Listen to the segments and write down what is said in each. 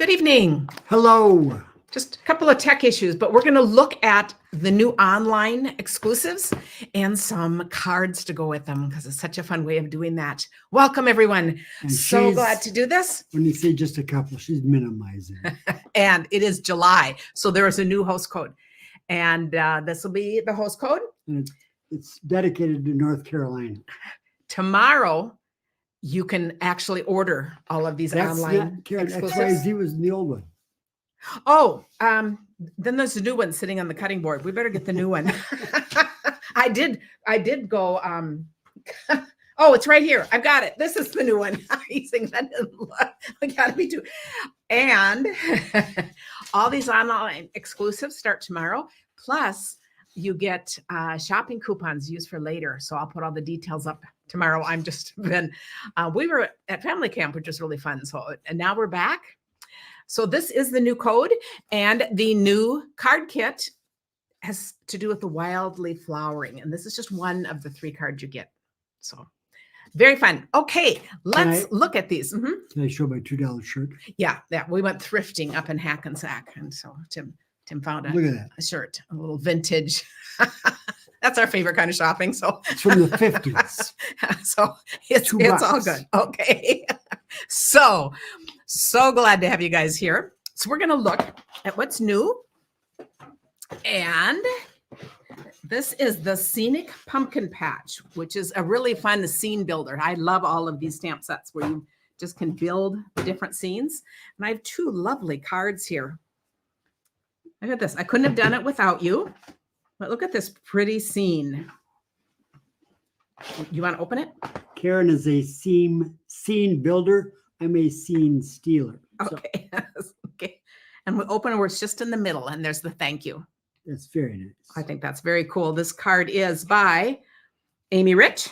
Good evening. Hello. Just a couple of tech issues, but we're going to look at the new online exclusives and some cards to go with them because it's such a fun way of doing that. Welcome, everyone. And So glad to do this. When you say just a couple, she's minimizing. And it is July, so there is a new host code. And this will be the host code. And it's dedicated to North Carolina. Tomorrow, you can actually order all of these online exclusives. XYZ was the old one. Oh, then there's a new one sitting on the cutting board. We better get the new one. I did go, oh, it's right here. I've got it. This is the new one. He's saying that doesn't look, I gotta be too. And all these online exclusives start tomorrow. Plus you get shopping coupons used for later. So I'll put all the details up tomorrow. I'm just been, we were at family camp, which is really fun. So, and now we're back. So this is the new code, and the new card kit has to do with the wildly flowering. And this is just one of the 3 cards you get. So very fun. Okay, let's look at these. Mm-hmm. Can I show my $2 shirt? Yeah. We went thrifting up in Hackensack. And so Tim found a shirt, a little vintage. That's our favorite kind of shopping. So it's from the 50s. So it's all good. Okay. So glad to have you guys here. So we're going to look at what's new. And this is the Scenic Pumpkin Patch, which is a really fun scene builder. I love all of these stamp sets where you just can build the different scenes. And I have 2 lovely cards here. Look at this. I couldn't have done it without you. But look at this pretty scene. You want to open it? Karen is a scene builder. I'm a scene stealer. Okay. So. Okay. And we open it where it's just in the middle, and there's the thank you. That's very nice. I think that's very cool. This card is by Amy Rich.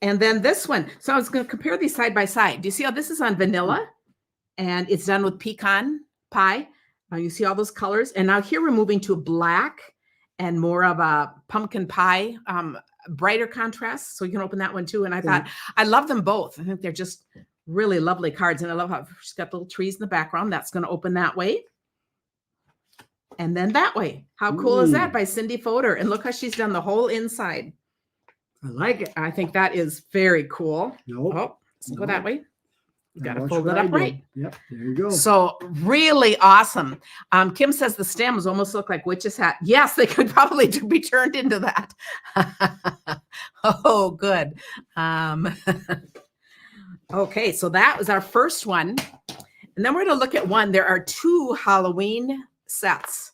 And then this one. So I was going to compare these side by side. Do you see how this is on vanilla? And it's done with pecan pie. You see all those colors. And now here we're moving to black and more of a pumpkin pie, brighter contrast. So you can open that one too. And I thought, I love them both. I think they're just really lovely cards. And I love how she's got little trees in the background. That's going to open that way. And then that way. How cool is that by Cindy Fodor? And look how she's done the whole inside. I like it. I think that is very cool. Nope. Oh, let's go that way. You got to fold it up right. Yep, there you go. So really awesome. Kim says the stems almost look like witch's hat. Yes, they could probably be turned into that. Oh, good. Okay, so that was our first one. And then we're going to look at one. There are 2 Halloween sets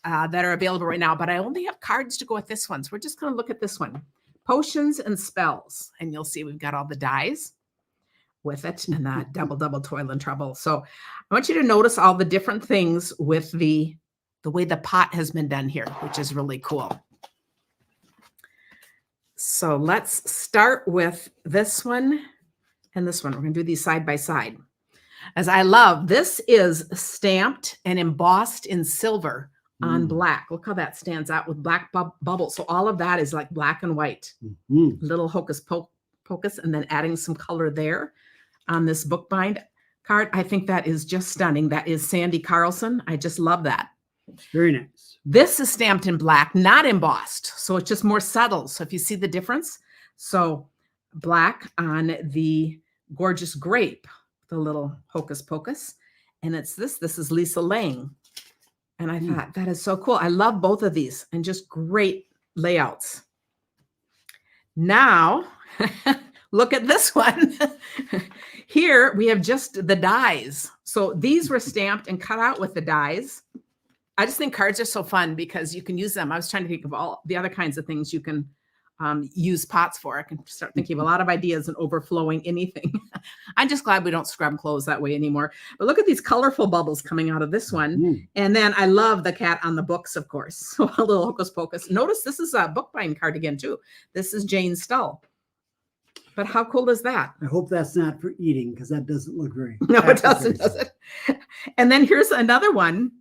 that are available right now, but I only have cards to go with this one. So we're just going to look at this one. Potions and Spells. And you'll see we've got all the dies with it and that double toil and trouble. So I want you to notice all the different things with the way the pot has been done here, which is really cool. So let's start with this one and this one. We're going to do these side by side. As I love, this is stamped and embossed in silver on black. Look how that stands out with black bubbles. So all of that is like black and white. Little hocus pocus, and then adding some color there on this bookbind card. I think that is just stunning. That is Sandy Carlson. I just love that. Very nice. This is stamped in black, not embossed. So it's just more subtle. So if you see the difference, so black on the gorgeous grape, the little hocus pocus. And it's this is Lisa Lang. And I thought that is so cool. I love both of these and just great layouts. Now, look at this one. Here we have just the dies. So these were stamped and cut out with the dies. I just think cards are so fun because you can use them. I was trying to think of all the other kinds of things you can use pots for. I can start thinking of a lot of ideas and overflowing anything. I'm just glad we don't scrub clothes that way anymore. But look at these colorful bubbles coming out of this one. And then I love the cat on the books, of course. So a little hocus pocus. Notice this is a bookbind card again, too. This is Jane Stull. But how cool is that? I hope that's not for eating because that doesn't look very. No, it doesn't, does it? And then here's another one.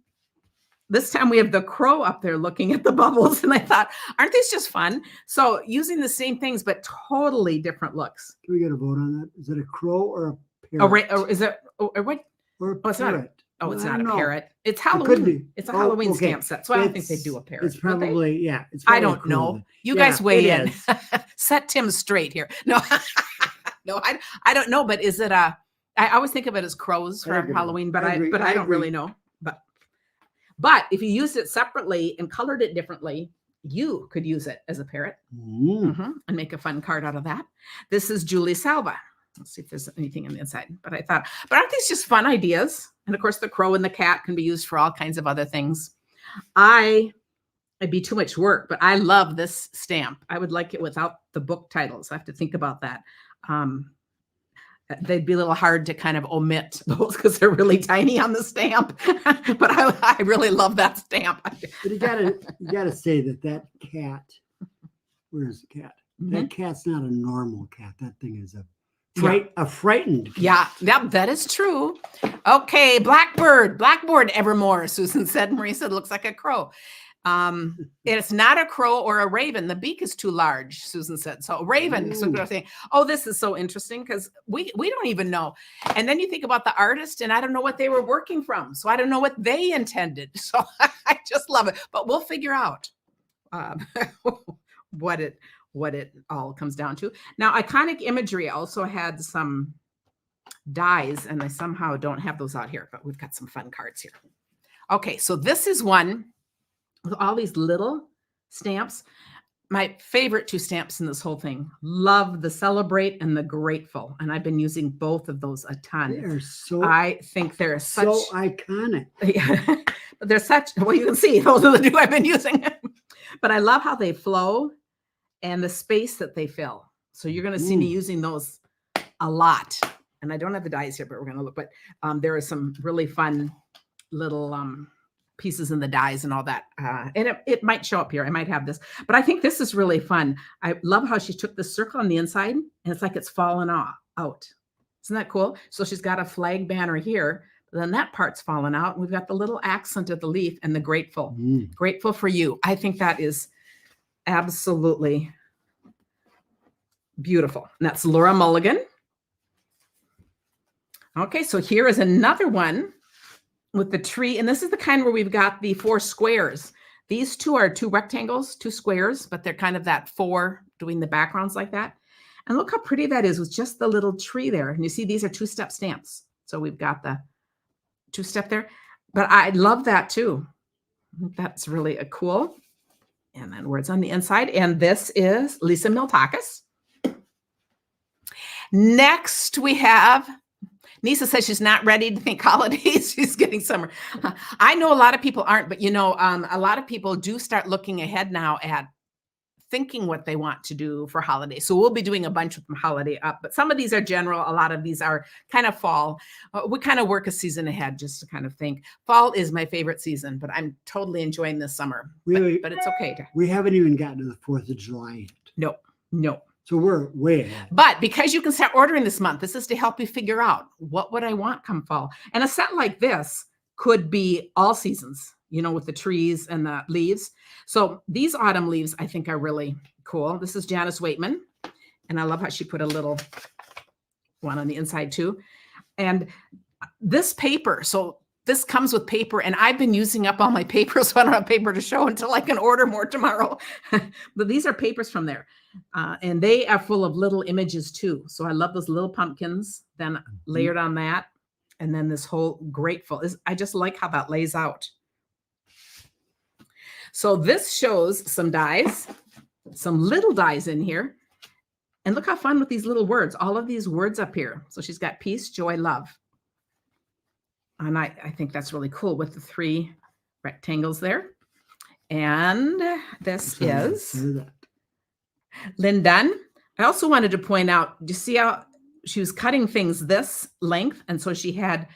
This time we have the crow up there looking at the bubbles. And I thought, aren't these just fun? So using the same things, but totally different looks. Can we get a vote on that? Is it a crow or a parrot? Or is it, or what? or a Oh, it's not a- parrot. Oh, it's I not don't a know. parrot. It's It could Halloween. be. It's a Oh, Halloween okay. stamp set. So I don't think they It's- do a parrot. It's do they? probably, yeah. It's I probably a don't know. crow. You Yeah, guys weigh it in. is. Set Tim straight here. No, no, I don't know. But is it a? I always think of it as crows I for agree. Halloween, but I agree. I I don't agree. really know. But if you used it separately and colored it differently, you could use it as a parrot and make a fun card out of that. This is Julie Salva. Let's see if there's anything on the inside. But I thought, but aren't these just fun ideas? And of course, the crow and the cat can be used for all kinds of other things. It'd be too much work, but I love this stamp. I would like it without the book titles. I have to think about that. They'd be a little hard to kind of omit those because they're really tiny on the stamp. But I really love that stamp. But you gotta say that cat. Where's the cat? That cat's not a normal cat. That thing is a frightened cat. Yeah, that is true. Okay, Blackbird Blackboard evermore. Susan said. Marie said, looks like a crow. It's not a crow or a raven. The beak is too large, Susan said. So raven. So they're saying, oh, this is so interesting because we don't even know. And then you think about the artist, and I don't know what they were working from. So I don't know what they intended. So I just love it. But we'll figure out what it all comes down to. Now, Iconic Imagery also had some dies, and I somehow don't have those out here, but we've got some fun cards here. Okay, so this is one with all these little stamps. My favorite two stamps in this whole thing. Love the Celebrate and the Grateful. And I've been using both of those a ton. They're so I think they're such iconic. But they're such, well, you can see those are the two I've been using. But I love how they flow and the space that they fill. So you're going to see me using those a lot. And I don't have the dies here, but we're going to look. But there are some really fun little pieces in the dies and all that. And it might show up here. I might have this. But I think this is really fun. I love how she took the circle on the inside, and it's like it's fallen out. Isn't that cool? So she's got a flag banner here. Then that part's fallen out. We've got the little accent of the leaf and the grateful. Grateful for you. I think that is absolutely beautiful. And that's Laura Mulligan. Okay, so here is another one with the tree. And this is the kind where we've got the 4 squares. These two are 2 rectangles, 2 squares, but they're kind of that 4 doing the backgrounds like that. And look how pretty that is with just the little tree there. And you see, these are 2-step stamps. So we've got the 2-step there. But I love that too. That's really cool. And then words on the inside. And this is Lisa Miltakis. Next, we have Nisa says she's not ready to think holidays. She's getting summer. I know a lot of people aren't, but you know, a lot of people do start looking ahead now at thinking what they want to do for holidays. So we'll be doing a bunch of them holiday up, but some of these are general. A lot of these are kind of fall. We kind of work a season ahead just to kind of think. Fall is my favorite season, but I'm totally enjoying this summer. But it's okay. We haven't even gotten to the 4th of July yet. No. So we're way ahead. But because you can start ordering this month, this is to help you figure out what would I want come fall. And a set like this could be all seasons, you know, with the trees and the leaves. So these autumn leaves, I think, are really cool. This is Janice Waitman. And I love how she put a little one on the inside too. And this paper, so this comes with paper, and I've been using up all my paper, so I don't have paper to show until I can order more tomorrow. But these are papers from there. And they are full of little images too. So I love those little pumpkins, then layered on that. And then this whole grateful. I just like how that lays out. So this shows some dies, some little dies in here. And look how fun with these little words, all of these words up here. So she's got peace, joy, love. And I think that's really cool with the 3 rectangles there. And this is Lynn Dunn. I also wanted to point out, you see how she was cutting things this length? And so she had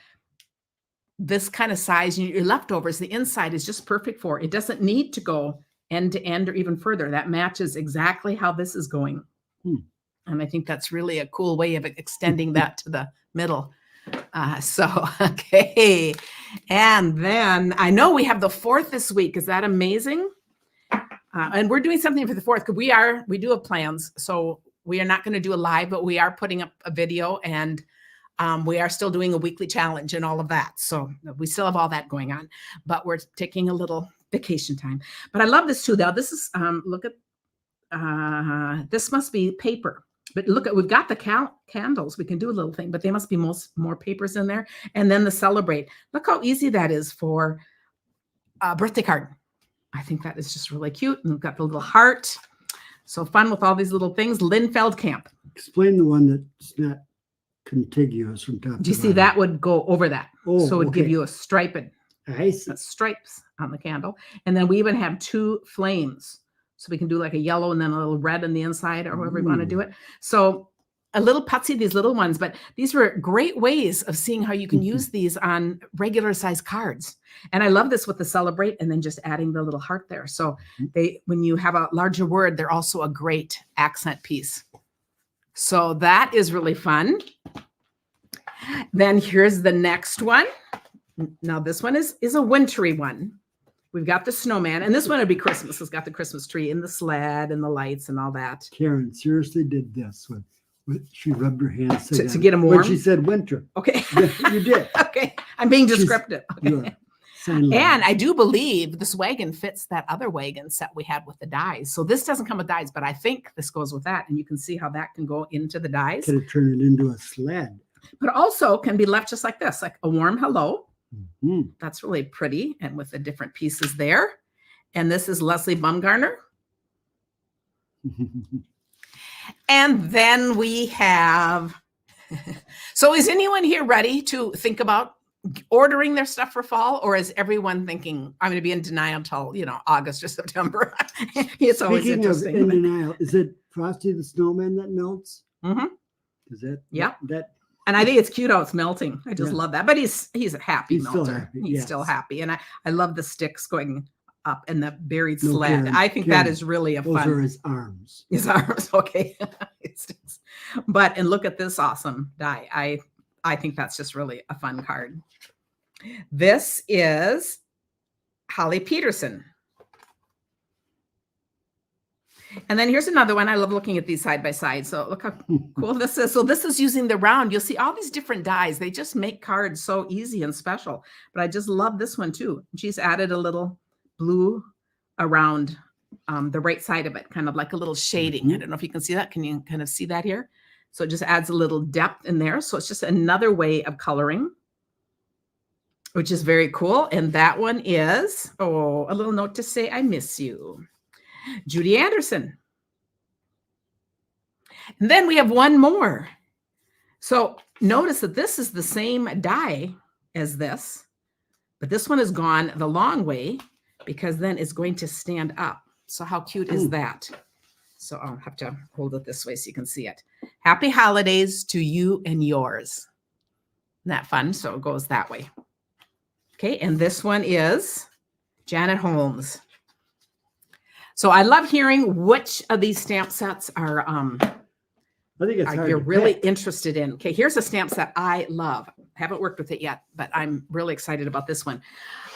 this kind of size, and your leftovers, the inside is just perfect for it. It doesn't need to go end to end or even further. That matches exactly how this is going. And I think that's really a cool way of extending that to the middle. Okay. And then I know we have the 4th this week. Is that amazing? And we're doing something for the 4th because we do have plans. So we are not going to do a live, but we are putting up a video, and We are still doing a weekly challenge and all of that. So we still have all that going on, but we're taking a little vacation time. But I love this too. Now this is, look at, this must be paper. But look at, we've got the candles. We can do a little thing, but there must be more papers in there. And then the celebrate. Look how easy that is for a birthday card. I think that is just really cute. And we've got the little heart. So fun with all these little things. Linfeld Camp. Explain the one that's not contiguous from top to Do you see bottom. that would go over that? Oh, So it would give okay. you a striped I see. stripes on the candle. And then we even have 2 flames. So we can do like a yellow and then a little red on the inside or however we want to do it. So a little putsy, these little ones, but these were great ways of seeing how you can use these on regular size cards. And I love this with the celebrate and then just adding the little heart there. So when you have a larger word, they're also a great accent piece. So that is really fun. Then here's the next one. Now this one is a wintry one. We've got the snowman, and this one would be Christmas. It's got the Christmas tree and the sled and the lights and all that. Karen seriously did this when she rubbed her hands To get them warm? when she said winter. Okay. You did. Okay. I'm being descriptive. Okay. And I do believe this wagon fits that other wagon set we had with the dies. So this doesn't come with dies, but I think this goes with that. And you can see how that can go into the dies. could have turned it into a sled. But also can be left just like this, like a warm hello. Mhm. That's really pretty. And with the different pieces there. And this is Leslie Bumgarner. And then we have, so is anyone here ready to think about ordering their stuff for fall, or is everyone thinking I'm going to be in denial until, August or September? It's always Speaking of interesting. in denial, is it Frosty the Snowman that melts? Mhm. Is that? Yeah. That And I think it's cute how it's melting. I just Yeah. love that. But he's a happy He's still melter. happy, He's still yes. happy. And I love the sticks going up and the buried No, sled. Karen, I think that Karen, is really a those fun. are his arms. His arms, okay. It sticks. But and look at this awesome die. I think that's just really a fun card. This is Holly Peterson. And then here's another one. I love looking at these side by side. So look how cool this is. So this is using the round. You'll see all these different dies. They just make cards so easy and special. But I just love this one too. She's added a little blue around the right side of it, kind of like a little shading. I don't know if you can see that. Can you kind of see that here? So it just adds a little depth in there. So it's just another way of coloring, which is very cool. And that one is, a little note to say, I miss you. Judy Anderson. And then we have one more. So notice that this is the same die as this, but this one has gone the long way because then it's going to stand up. So how cute is that? So I'll have to hold it this way so you can see it. Happy holidays to you and yours. Isn't that fun? So it goes that way. Okay, and this one is Janet Holmes. So I love hearing which of these stamp sets are I think it's hard you're to really pick. interested in. Okay, here's a stamp set I love. Haven't worked with it yet, but I'm really excited about this one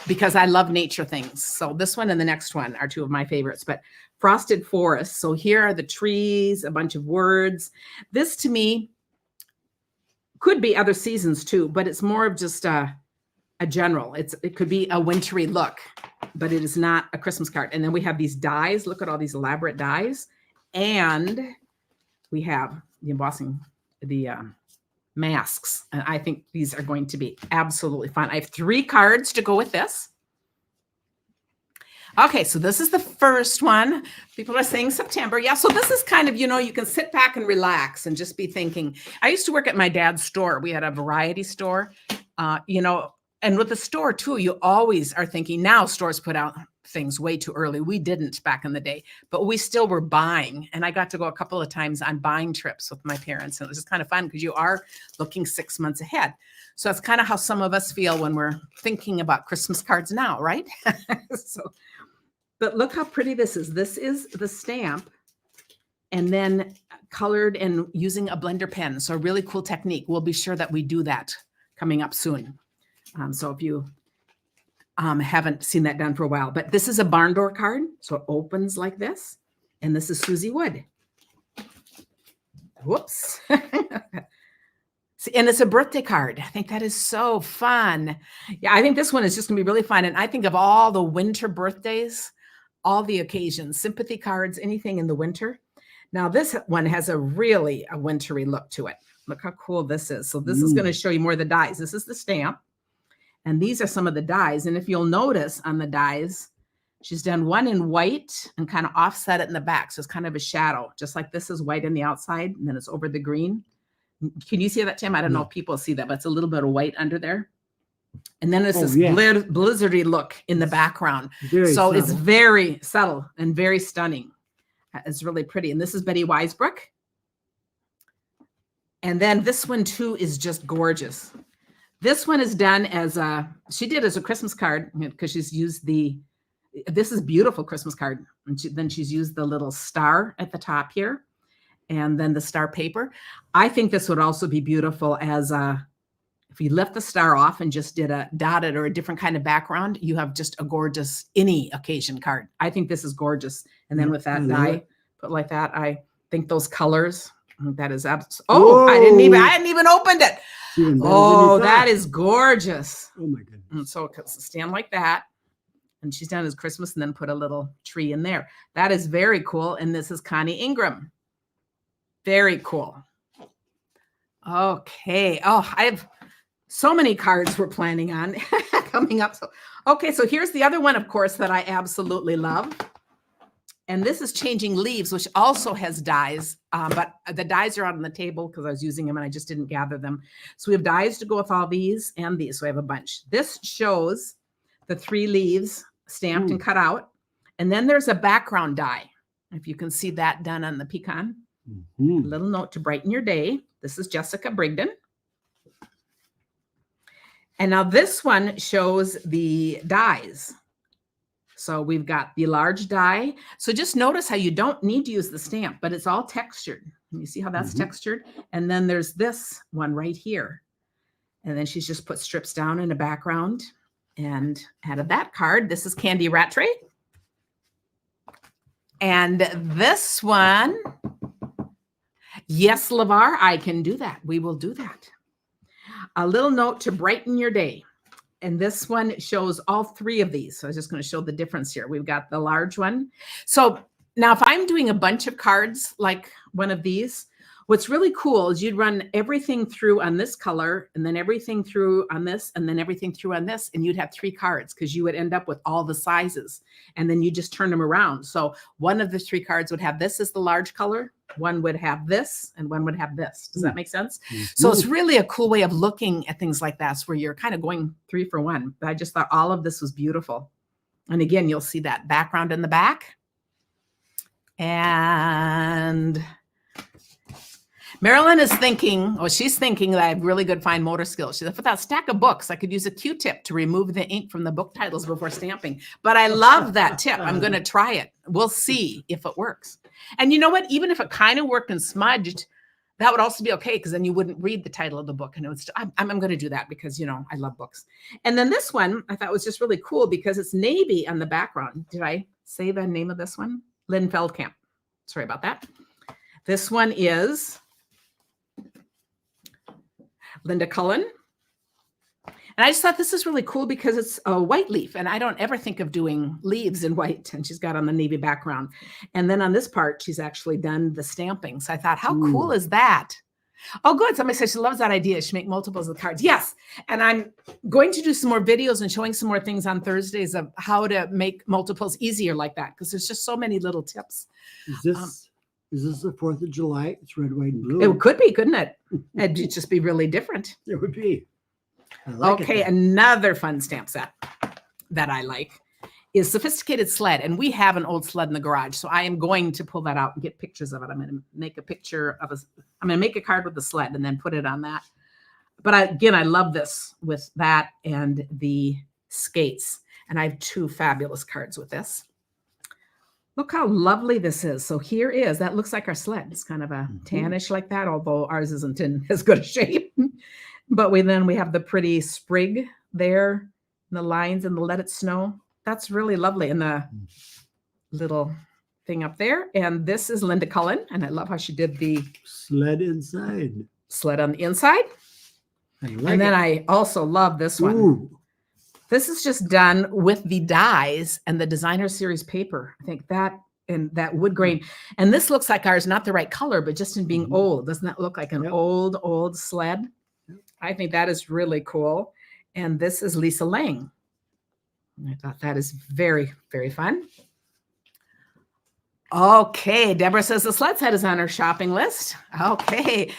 because I love nature things. So this one and the next one are 2 of my favorites, but Frosted Forest. So here are the trees, a bunch of words. This to me could be other seasons too, but it's more of just a general. It could be a wintry look, but it is not a Christmas card. And then we have these dies. Look at all these elaborate dies. And we have the embossing, the masks. And I think these are going to be absolutely fun. I have 3 cards to go with this. Okay, so this is the first one. People are saying September. Yeah, so this is kind of, you can sit back and relax and just be thinking. I used to work at my dad's store. We had a variety store, and with the store too, you always are thinking, now stores put out things way too early. We didn't back in the day, but we still were buying. And I got to go a couple of times on buying trips with my parents. And it was just kind of fun because you are looking 6 months ahead. So that's kind of how some of us feel when we're thinking about Christmas cards now, right? But look how pretty this is. This is the stamp and then colored and using a blender pen. So a really cool technique. We'll be sure that we do that coming up soon. So if you haven't seen that done for a while, but this is a barn door card. So it opens like this. And this is Susie Wood. Whoops. And it's a birthday card. I think that is so fun. Yeah, I think this one is just going to be really fun. And I think of all the winter birthdays, all the occasions, sympathy cards, anything in the winter. Now, this one has a wintry look to it. Look how cool this is. So this is going to show you more of the dies. This is the stamp. And these are some of the dies. And if you'll notice on the dies, she's done one in white and kind of offset it in the back. So it's kind of a shadow, just like this is white in the outside, and then it's over the green. Can you see that, Tim? I don't know if people see that, but it's a little bit of white under there. And then it's this blizzardy look in the background. So it's very subtle and very stunning. It's really pretty. And this is Betty Weisbrook. And then this one too is just gorgeous. This one is done as she did as a Christmas card because she's used this is beautiful Christmas card. And then she's used the little star at the top here and then the star paper. I think this would also be beautiful as if you left the star off and just did a dotted or a different kind of background, you have just a gorgeous any occasion card. I think this is gorgeous. And then with that die put like that, I think those colors, that is absolutely, I hadn't even opened it. Oh, that is gorgeous. Oh my goodness. And so it's stand like that. And she's done as Christmas and then put a little tree in there. That is very cool. And this is Connie Ingram. Very cool. Okay. Oh, I have so many cards we're planning on coming up. So here's the other one, of course, that I absolutely love. And this is Changing Leaves, which also has dies, but the dies are out on the table because I was using them and I just didn't gather them. So we have dies to go with all these and these. So I have a bunch. This shows the 3 leaves stamped and cut out. And then there's a background die. If you can see that done on the pecan. A little note to brighten your day. This is Jessica Brigden. And now this one shows the dies. So we've got the large die. So just notice how you don't need to use the stamp, but it's all textured. You see how that's textured? And then there's this one right here. And then she's just put strips down in a background. And out of that card, this is Candy Rattray. And this one, yes, LeVar, I can do that. We will do that. A little note to brighten your day. And this one shows all 3 of these. So I was just going to show the difference here. We've got the large one. So now if I'm doing a bunch of cards like one of these, what's really cool is you'd run everything through on this color and then everything through on this and then everything through on this. And you'd have 3 cards because you would end up with all the sizes. And then you just turn them around. So one of the 3 cards would have this as the large color. One would have this and one would have this. Does that make sense? So it's really a cool way of looking at things like that where you're kind of going 3 for 1. But I just thought all of this was beautiful. And again, you'll see that background in the back. And Marilyn is thinking, she's thinking that I have really good fine motor skills. She said, for that stack of books, I could use a Q-tip to remove the ink from the book titles before stamping. But I love that tip. I'm going to try it. We'll see if it works. And you know what? Even if it kind of worked and smudged, that would also be okay because then you wouldn't read the title of the book. And it was, I'm going to do that because, you know, I love books. And then this one I thought was just really cool because it's navy on the background. Did I say the name of this one? Lynn Feldkamp. Sorry about that. This one is Linda Cullen. And I just thought this is really cool because it's a white leaf. And I don't ever think of doing leaves in white. And she's got on the navy background. And then on this part, she's actually done the stamping. So I thought, how cool is that? Oh, good. Somebody said she loves that idea. She make multiples of the cards. Yes. And I'm going to do some more videos and showing some more things on Thursdays of how to make multiples easier like that. Because there's just so many little tips. Is this the 4th of July? It's red, white, and blue. It could be, couldn't it? It'd just be really different. It would be. Okay, another fun stamp set that I like is Sophisticated Sled. And we have an old sled in the garage. So I am going to pull that out and get pictures of it. I'm going to make a picture of I'm going to make a card with the sled and then put it on that. But again, I love this with that and the skates. And I have 2 fabulous cards with this. Look how lovely this is. So here is, that looks like our sled. It's kind of a tannish like that, although ours isn't in as good a shape. But we have the pretty sprig there, and the lines and the Let It Snow. That's really lovely. And the little thing up there. And this is Linda Cullen. And I love how she did the sled inside. Sled on the inside. I like And then it. I also love this one. Ooh, This is just done with the dies and the designer series paper. I think that and that wood grain. And this looks like ours, not the right color, but just in being Mhm. old. Doesn't that look like an Yep. old sled? Yep. I think that is really cool. And this is Lisa Lang. I thought that is very, very fun. Okay, Deborah says the sled set is on her shopping list. Okay.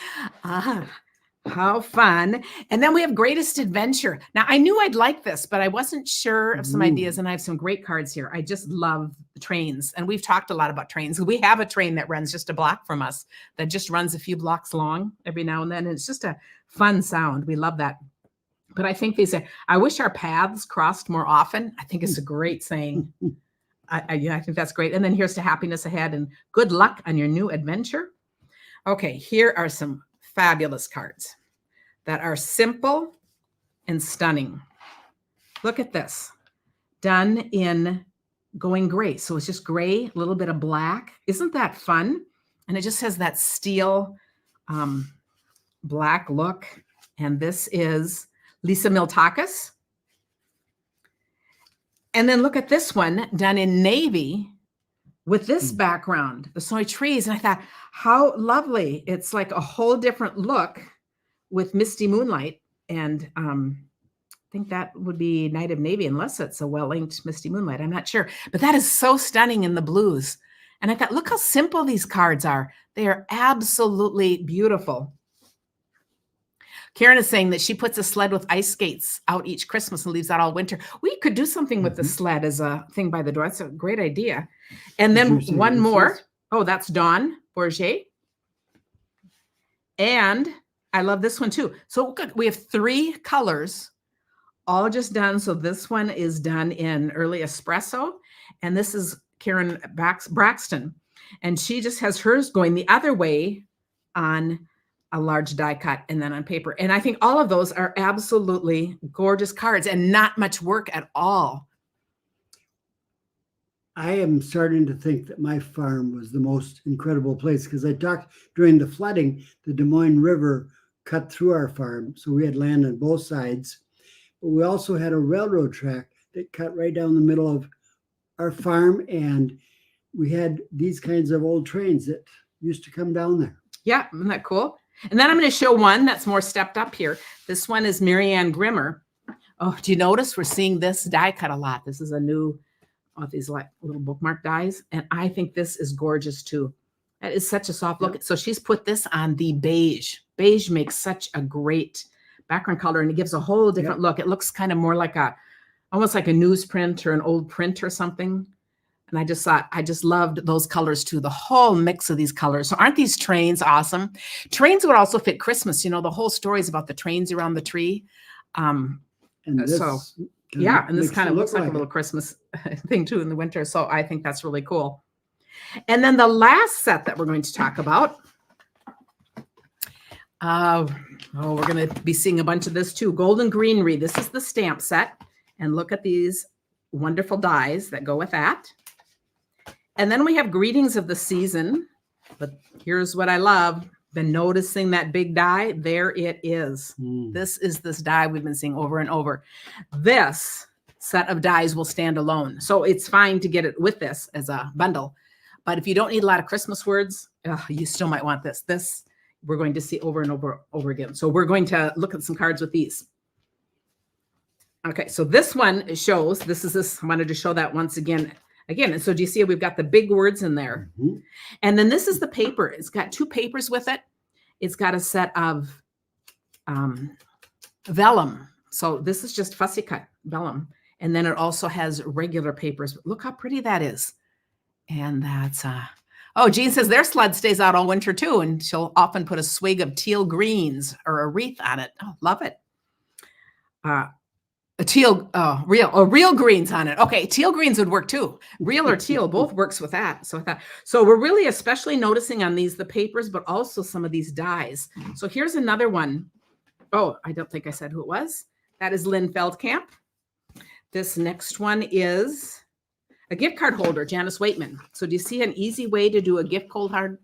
How fun. And then we have Greatest Adventure. Now, I knew I'd like this, but I wasn't sure of some Ooh. ideas, and I have some great cards here. I just love trains, and we've talked a lot about trains. We have a train that runs just a block from us that just runs a few blocks long every now and then, and it's just a fun sound. We love that. But I think these, I wish our paths crossed more often. I think it's a great saying. I think that's great. And then here's to happiness ahead and good luck on your new adventure. Okay, here are some fabulous cards that are simple and stunning. Look at this, done in going gray. So it's just gray, a little bit of black. Isn't that fun? And it just has that steel black look. And this is Lisa Miltakis. And then look at this one done in navy with this background, the soy trees. And I thought, how lovely. It's like a whole different look with misty moonlight. And I think that would be Night of Navy, unless it's a well-inked misty moonlight. I'm not sure. But that is so stunning in the blues. And I thought, look how simple these cards are. They are absolutely beautiful. Karen is saying that she puts a sled with ice skates out each Christmas and leaves out all winter. We could do something with the sled as a thing by the door. That's a great idea. And then one more. Oh, that's Dawn Bourget. And I love this one too. So good. We have 3 colors all just done. So this one is done in early espresso. And this is Karen Braxton. And she just has hers going the other way on a large die cut and then on paper. And I think all of those are absolutely gorgeous cards and not much work at all. I am starting to think that my farm was the most incredible place because I talked during the flooding, the Des Moines River cut through our farm. So we had land on both sides, but we also had a railroad track that cut right down the middle of our farm. And we had these kinds of old trains that used to come down there. Yeah, isn't that cool? And then I'm going to show one that's more stepped up here. This one is Marianne Grimmer. Oh, do you notice we're seeing this die cut a lot? This is a new, these like little bookmark dies. And I think this is gorgeous too. That is such a soft look. Yep. So she's put this on the beige. Beige makes such a great background color and it gives a whole different look. It looks kind of more like almost like a newsprint or an old print or something. And I just thought, I just loved those colors too, the whole mix of these colors. So aren't these trains awesome? Trains would also fit Christmas. You know, the whole story is about the trains around the tree. And this and this kind of looks like a little Christmas thing too in the winter. So I think that's really cool. And then the last set that we're going to talk about, we're going to be seeing a bunch of this too. Golden Greenery. This is the stamp set. And look at these wonderful dies that go with that. And then we have Greetings of the Season. But here's what I love. Been noticing that big die? There it is. This is this die we've been seeing over and over. This set of dies will stand alone. So it's fine to get it with this as a bundle. But if you don't need a lot of Christmas words, you still might want this. This we're going to see over and over again. So we're going to look at some cards with these. Okay, so this one shows, I wanted to show that once again. And so do you see we've got the big words in there. And then this is the paper. It's got 2 papers with it. It's got a set of vellum. So this is just fussy cut vellum. And then it also has regular papers. Look how pretty that is. And that's, Jean says their sled stays out all winter too. And she'll often put a swig of teal greens or a wreath on it. Oh, love it. Real greens on it. Okay, teal greens would work too. Real or teal, both works with that. So we're really especially noticing on these the papers, but also some of these dies. So here's another one. Oh, I don't think I said who it was. That is Lynn Feldkamp. This next one is a gift card holder, Janice Waitman. So do you see an easy way to do a gift card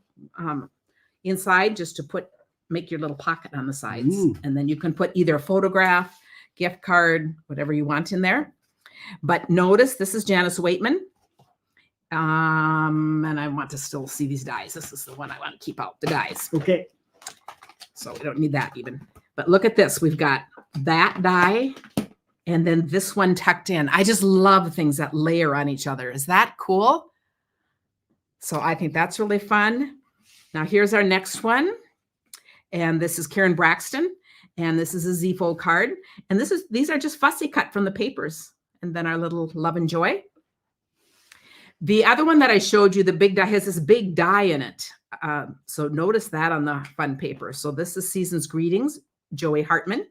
inside, just to put make your little pocket on the sides. Ooh. And then you can put either a photograph, gift card, whatever you want in there. But notice this is Janice Waitman. And I want to still see these dies. This is the one I want to keep out, the dies. Okay. So we don't need that even. But look at this. We've got that die and then this one tucked in. I just love things that layer on each other. Is that cool? So I think that's really fun. Now here's our next one. And this is Karen Braxton. And this is a Z-fold card. And these are just fussy cut from the papers. And then our little love and joy. The other one that I showed you, the big die, has this big die in it. So notice that on the fun paper. So this is Season's Greetings, Joey Hartman.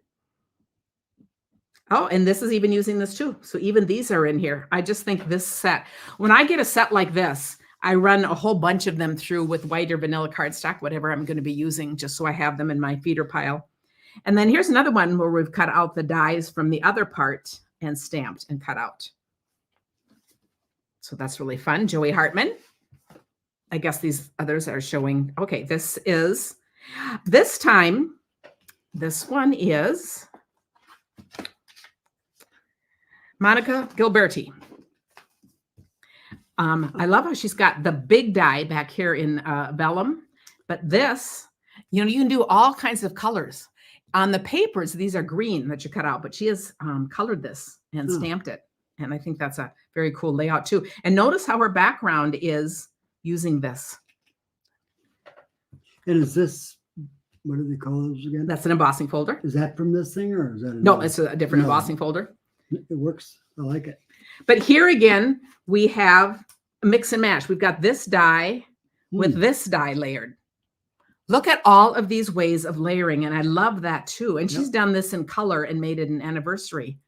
Oh, and this is even using this too. So even these are in here. I just think this set, when I get a set like this, I run a whole bunch of them through with white or vanilla cardstock, whatever I'm going to be using, just so I have them in my feeder pile. And then here's another one where we've cut out the dies from the other part and stamped and cut out. So that's really fun. Joey Hartman. I guess these others are showing. Okay, this time, this one is Monica Gilberti. I love how she's got the big die back here in vellum, but this, you know, you can do all kinds of colors. On the papers, these are green that you cut out, but she has colored this and stamped it. And I think that's a very cool layout too. And notice how her background is using this. And is this, what do they call those again? That's an embossing folder. Is that from this thing or is that? No, it's a different embossing folder. It works. I like it. But here again, we have a mix and match. We've got this die with this die layered. Look at all of these ways of layering. And I love that too. And she's done this in color and made it an anniversary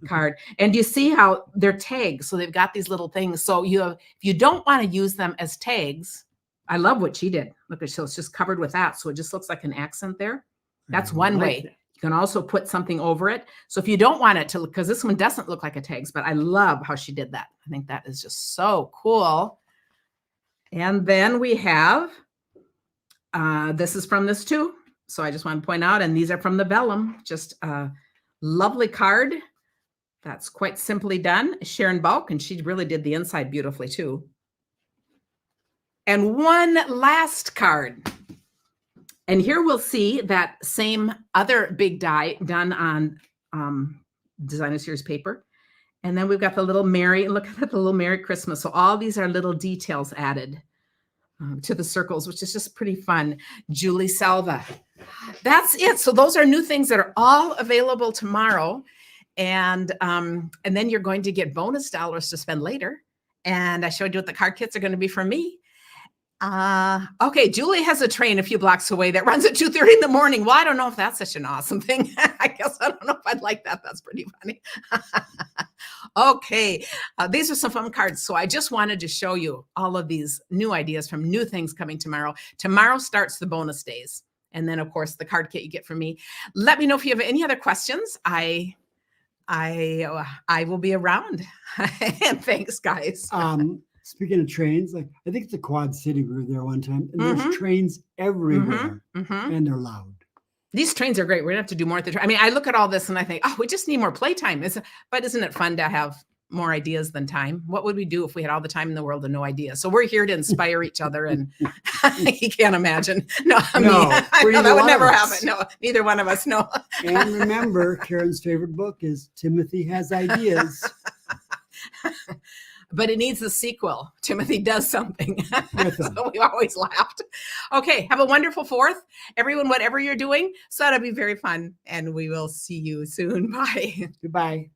card. And you see how they're tags. So they've got these little things. So if you don't want to use them as tags, I love what she did. Look at, so it's just covered with that. So it just looks like an accent there. That's one way. You can also put something over it. So if you don't want it to, because this one doesn't look like a tags, but I love how she did that. I think that is just so cool. And then we have, this is from this too. So I just want to point out, and these are from the vellum, just a lovely card. That's quite simply done. Sharon Balk, and she really did the inside beautifully too. And one last card. And here we'll see that same other big die done on Designer Series paper. And then we've got the little Merry, look at the little Merry Christmas. So all these are little details added to the circles, which is just pretty fun. Julie Salva. That's it. So those are new things that are all available tomorrow. And then you're going to get bonus dollars to spend later. And I showed you what the card kits are going to be for me. Okay, Julie has a train a few blocks away that runs at 2:30 in the morning. Well, I don't know if that's such an awesome thing. I guess I don't know if I'd like that. That's pretty funny. Okay, these are some fun cards. So I just wanted to show you all of these new ideas from new things coming tomorrow. Tomorrow starts the bonus days. And then, of course, the card kit you get from me. Let me know if you have any other questions. I will be around. And thanks, guys. Speaking of trains, like I think the Quad City, we were there one time, and there's trains everywhere, and they're loud. These trains are great. We're gonna have to do more at the train. I mean, I look at all this and I think, oh, we just need more playtime. But isn't it fun to have more ideas than time? What would we do if we had all the time in the world and no ideas? So we're here to inspire each other, and you can't imagine. No, I mean, no, that would never happen. No, neither one of us. No. And remember, Karen's favorite book is Timothy Has Ideas. But it needs a sequel. Timothy does something. So we always laughed. Okay, have a wonderful 4th. Everyone, whatever you're doing, so that'll be very fun. And we will see you soon. Bye. Goodbye.